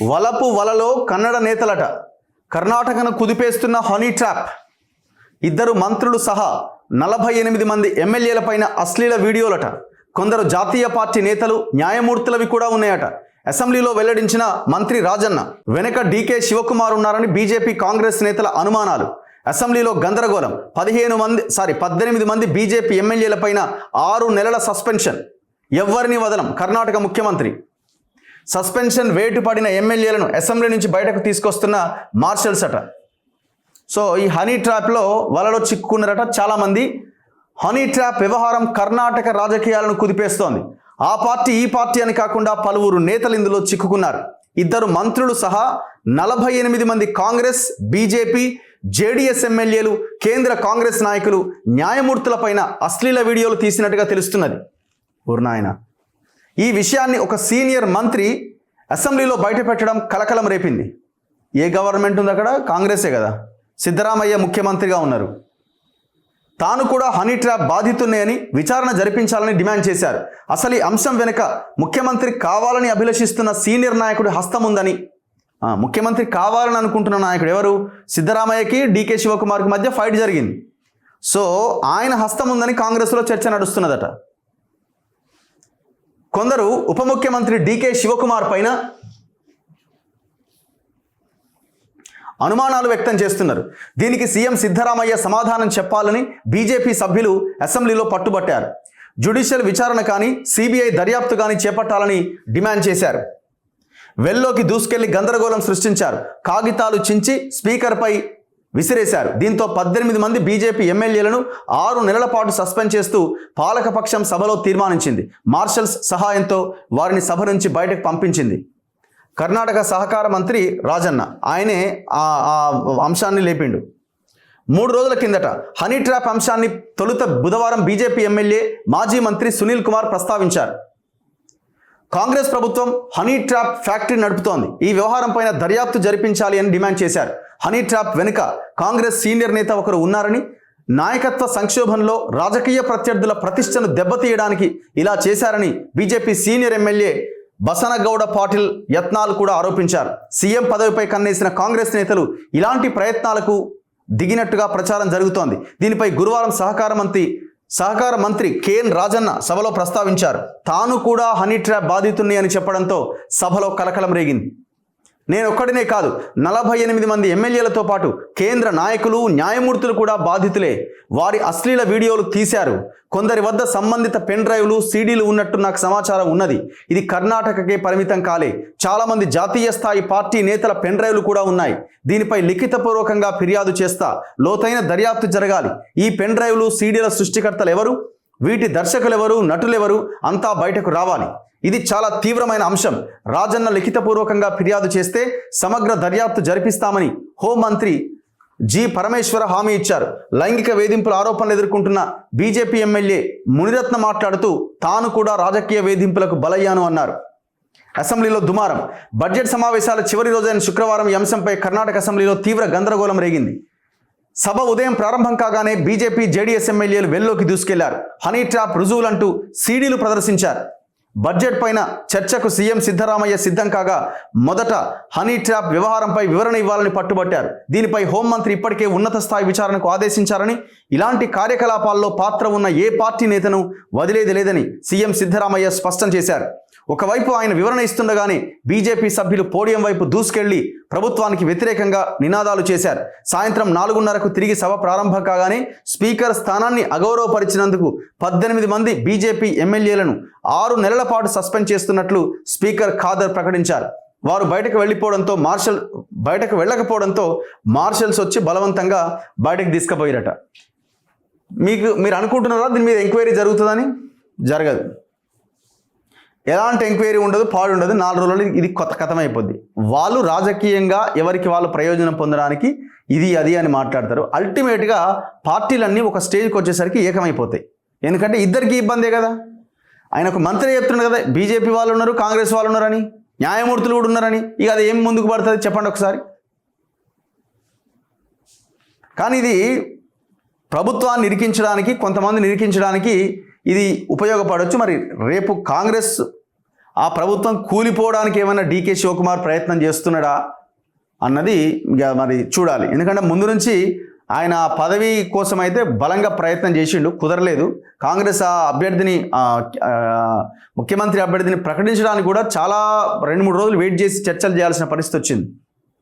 వలపు వలలో కన్నడ నేతలట. కర్ణాటకను కుదిపేస్తున్న హనీ ట్రాప్. ఇద్దరు మంత్రులు సహా 48 మంది ఎమ్మెల్యేలపైన అశ్లీల వీడియోలట. కొందరు జాతీయ పార్టీ నేతలు, న్యాయమూర్తులవి కూడా ఉన్నాయట. అసెంబ్లీలో వెల్లడించిన మంత్రి రాజన్న. వెనక డీకే శివకుమార్ ఉన్నారని బీజేపీ కాంగ్రెస్ నేతల అనుమానాలు. అసెంబ్లీలో గందరగోళం. 18 మంది బీజేపీ ఎమ్మెల్యేలపైన 6 నెలల సస్పెన్షన్. ఎవ్వరిని వదలం కర్ణాటక ముఖ్యమంత్రి. సస్పెన్షన్ వేటు పడిన ఎమ్మెల్యేలను అసెంబ్లీ నుంచి బయటకు తీసుకొస్తున్న మార్షల్స్ అట. సో ఈ హనీ ట్రాప్లో వలలో చిక్కుకున్నారట చాలామంది. హనీ ట్రాప్ వ్యవహారం కర్ణాటక రాజకీయాలను కుదిపేస్తోంది. ఆ పార్టీ ఈ పార్టీ అని కాకుండా పలువురు నేతలు ఇందులో చిక్కుకున్నారు. ఇద్దరు మంత్రులు సహా 48 మంది కాంగ్రెస్, బీజేపీ, జేడీఎస్ ఎమ్మెల్యేలు, కేంద్ర కాంగ్రెస్ నాయకులు న్యాయమూర్తులపైన అశ్లీల వీడియోలు తీసినట్టుగా తెలుస్తున్నది. ఊర్నాయన ఈ విషయాన్ని ఒక సీనియర్ మంత్రి అసెంబ్లీలో బయటపెట్టడం కలకలం రేపింది. ఏ గవర్నమెంట్ ఉంది అక్కడ? కాంగ్రెసే కదా. సిద్ధరామయ్య ముఖ్యమంత్రిగా ఉన్నారు. తాను కూడా హనీ ట్రాప్ బాధితున్నాయని విచారణ జరిపించాలని డిమాండ్ చేశారు. అసలు ఈ అంశం వెనుక ముఖ్యమంత్రి కావాలని అభిలషిస్తున్న సీనియర్ నాయకుడి హస్తం ఉందని, ముఖ్యమంత్రి కావాలని అనుకుంటున్న నాయకుడు ఎవరు? సిద్ధరామయ్యకి డీకే శివకుమార్కి మధ్య ఫైట్ జరిగింది. సో ఆయన హస్తం ఉందని కాంగ్రెస్లో చర్చ నడుస్తున్నదట. కొందరు ఉప ముఖ్యమంత్రి డీకే శివకుమార్ పైన అనుమానాలు వ్యక్తం చేస్తున్నారు. దీనికి సీఎం సిద్ధరామయ్య సమాధానం చెప్పాలని బీజేపీ సభ్యులు అసెంబ్లీలో పట్టుబట్టారు. జ్యుడిషియల్ విచారణ కానీ, సిబిఐ దర్యాప్తు కానీ చేపట్టాలని డిమాండ్ చేశారు. వెల్లోకి దూసుకెళ్లి గందరగోళం సృష్టించారు. కాగితాలు చించి స్పీకర్పై విసిరేశారు. దీంతో 18 మంది బీజేపీ ఎమ్మెల్యేలను 6 నెలల పాటు సస్పెండ్ చేస్తూ పాలకపక్షం సభలో తీర్మానించింది. మార్షల్స్ సహాయంతో వారిని సభ నుంచి బయటకు పంపించింది. కర్ణాటక సహకార మంత్రి రాజన్న ఆయనే ఆ అంశాన్ని లేపిండు. 3 రోజుల కిందట హనీ ట్రాప్ అంశాన్ని తొలుత బుధవారం బీజేపీ ఎమ్మెల్యే, మాజీ మంత్రి సునీల్ కుమార్ ప్రస్తావించారు. కాంగ్రెస్ ప్రభుత్వం హనీ ట్రాప్ ఫ్యాక్టరీ నడుపుతోంది. ఈ వ్యవహారం పైన దర్యాప్తు జరిపించాలి అని డిమాండ్ చేశారు. హనీ ట్రాప్ వెనుక కాంగ్రెస్ సీనియర్ నేత ఒకరు ఉన్నారని, నాయకత్వ సంక్షోభంలో రాజకీయ ప్రత్యర్థుల ప్రతిష్టను దెబ్బతీయడానికి ఇలా చేశారని BJP senior MLA Basanagouda Patil Yatnal కూడా ఆరోపించారు. సీఎం పదవిపై కన్నేసిన కాంగ్రెస్ నేతలు ఇలాంటి ప్రయత్నాలకు దిగినట్టుగా ప్రచారం జరుగుతోంది. దీనిపై గురువారం సహకార మంత్రి కేఎన్ రాజన్న సభలో ప్రస్తావించారు. తాను కూడా హనీ ట్రాప్ బాధితుణ్ణి అని చెప్పడంతో సభలో కలకలం రేగింది. నేను ఒక్కడినే కాదు, 48 మంది ఎమ్మెల్యేలతో పాటు కేంద్ర నాయకులు, న్యాయమూర్తులు కూడా బాధితులే. వారి అశ్లీల వీడియోలు తీశారు. కొందరి వద్ద సంబంధిత పెన్ డ్రైవ్లు, సీడీలు ఉన్నట్టు నాకు సమాచారం ఉన్నది. ఇది కర్ణాటకకే పరిమితం కాలే. చాలామంది జాతీయ స్థాయి పార్టీ నేతల పెన్ డ్రైవ్లు కూడా ఉన్నాయి. దీనిపై లిఖితపూర్వకంగా ఫిర్యాదు చేస్తా. లోతైన దర్యాప్తు జరగాలి. ఈ పెన్ డ్రైవ్లు, సీడీల సృష్టికర్తలు ఎవరు, వీటి దర్శకులెవరు, నటులెవరు అంతా బయటకు రావాలి. ఇది చాలా తీవ్రమైన అంశం. రాజన్న లిఖితపూర్వకంగా ఫిర్యాదు చేస్తే సమగ్ర దర్యాప్తు జరిపిస్తామని హోంమంత్రి జి పరమేశ్వర హామీ ఇచ్చారు. లైంగిక వేధింపుల ఆరోపణలు ఎదుర్కొంటున్న బీజేపీ ఎమ్మెల్యే మునిరత్న మాట్లాడుతూ తాను కూడా రాజకీయ వేధింపులకు బలయ్యాను అన్నారు. అసెంబ్లీలో దుమారం. బడ్జెట్ సమావేశాల చివరి రోజైన శుక్రవారం ఈ అంశంపై కర్ణాటక అసెంబ్లీలో తీవ్ర గందరగోళం రేగింది. సభ ఉదయం ప్రారంభం కాగానే బీజేపీ, జేడీఎస్ ఎమ్మెల్యేలు వెల్లోకి దూసుకెళ్లారు. హనీ ట్రాప్ రుజువులంటూ సీడీలు ప్రదర్శించారు. బడ్జెట్ పైన చర్చకు సీఎం సిద్ధరామయ్య సిద్ధం కాగా మొదట హనీ ట్రాప్ వ్యవహారంపై వివరణ ఇవ్వాలని పట్టుబట్టారు. దీనిపై హోంమంత్రి ఇప్పటికే ఉన్నత స్థాయి విచారణకు ఆదేశించారని, ఇలాంటి కార్యకలాపాల్లో పాత్ర ఉన్న ఏ పార్టీ నేతను వదిలేది లేదని సీఎం సిద్ధరామయ్య స్పష్టం చేశారు. ఒకవైపు ఆయన వివరణ ఇస్తుండగానే బీజేపీ సభ్యులు పోడియం వైపు దూసుకెళ్లి ప్రభుత్వానికి వ్యతిరేకంగా నినాదాలు చేశారు. సాయంత్రం 4:30కు తిరిగి సభ ప్రారంభం కాగానే స్పీకర్ స్థానాన్ని అగౌరవపరిచినందుకు 18 మంది బీజేపీ ఎమ్మెల్యేలను 6 నెలల పాటు సస్పెండ్ చేస్తున్నట్లు స్పీకర్ ఖాదర్ ప్రకటించారు. వారు బయటకు వెళ్ళకపోవడంతో మార్షల్స్ వచ్చి బలవంతంగా బయటకు తీసుకుపోయారట. మీరు అనుకుంటున్నారా దీని మీద ఎంక్వైరీ జరుగుతుందని? జరగదు. ఎలాంటి ఎంక్వైరీ ఉండదు, పాడు ఉండదు. 4 రోజుల్లో ఇది కొత్త కథం అయిపోద్ది. వాళ్ళు రాజకీయంగా ఎవరికి వాళ్ళు ప్రయోజనం పొందడానికి ఇది అది అని మాట్లాడతారు. అల్టిమేట్గా పార్టీలన్నీ ఒక స్టేజ్కి వచ్చేసరికి ఏకమైపోతాయి. ఎందుకంటే ఇద్దరికి ఇబ్బందే కదా. ఆయన ఒక మంత్రి చెప్తున్నాడు కదా, బీజేపీ వాళ్ళు ఉన్నారు, కాంగ్రెస్ వాళ్ళు ఉన్నారని, న్యాయమూర్తులు కూడా ఉన్నారని. ఇక అది ఏం ముందుకు పడుతుంది చెప్పండి ఒకసారి. కానీ ఇది ప్రభుత్వాన్ని నిరికించడానికి, కొంతమంది నిరికించడానికి ఇది ఉపయోగపడవచ్చు. మరి రేపు కాంగ్రెస్ ఆ ప్రభుత్వం కూలిపోవడానికి ఏమైనా డీకే శివకుమార్ ప్రయత్నం చేస్తున్నాడా అన్నది ఇక మరి చూడాలి. ఎందుకంటే ముందు నుంచి ఆయన పదవి కోసం అయితే బలంగా ప్రయత్నం చేసిండు, కుదరలేదు. కాంగ్రెస్ ఆ అభ్యర్థిని ముఖ్యమంత్రి అభ్యర్థిని ప్రకటించడానికి కూడా చాలా 2-3 రోజులు వెయిట్ చేసి చర్చలు చేయాల్సిన పరిస్థితి వచ్చింది.